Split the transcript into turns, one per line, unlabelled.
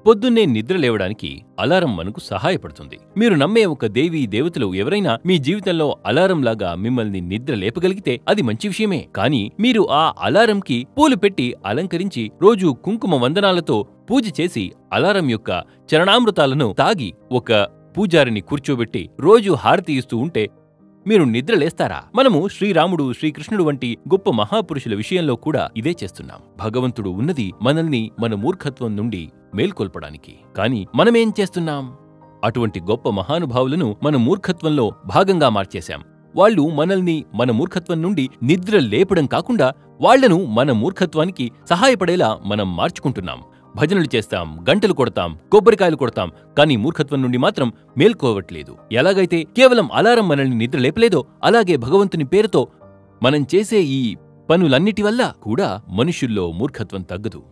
పొద్దున్నే నిద్ర లేవడానికి అలారం మనకు సహాయపడుతుంది. మీరు నమ్మే ఒక దేవీ దేవతలు ఎవరైనా మీ జీవితంలో అలారంలాగా మిమ్మల్ని నిద్ర లేపగలిగితే అది మంచి విషయమే. కానీ మీరు ఆ అలారంకి పూలు పెట్టి అలంకరించి రోజూ కుంకుమ వందనాలతో పూజ చేసి అలారం యొక్క చరణామృతాలను తాగి ఒక పూజారిని కూర్చోబెట్టి రోజూ హారతి ఇస్తూ ఉంటే మీరు నిద్రలేస్తారా? మనము శ్రీరాముడు, శ్రీకృష్ణుడు వంటి గొప్ప మహాపురుషుల విషయంలో కూడా ఇదే చేస్తున్నాం. భగవంతుడు ఉన్నది మనల్ని మన మూర్ఖత్వం నుండి మేల్కొల్పడానికి. కాని మనమేం చేస్తున్నాం? అటువంటి గొప్ప మహానుభావులను మన మూర్ఖత్వంలో భాగంగా మార్చేశాం. వాళ్ళు మనల్ని మన మూర్ఖత్వం నుండి నిద్ర లేపడం కాకుండా వాళ్లను మన మూర్ఖత్వానికి సహాయపడేలా మనం మార్చుకుంటున్నాం. భజనలు చేస్తాం, గంటలు కొడతాం, కొబ్బరికాయలు కొడతాం, కానీ మూర్ఖత్వం నుండి మాత్రం మేల్కోవట్లేదు. ఎలాగైతే కేవలం అలారం మనల్ని నిద్ర లేపలేదో అలాగే భగవంతుని పేరుతో మనం చేసే ఈ పనులన్నిటి వల్ల కూడా మనుషుల్లో మూర్ఖత్వం తగ్గదు.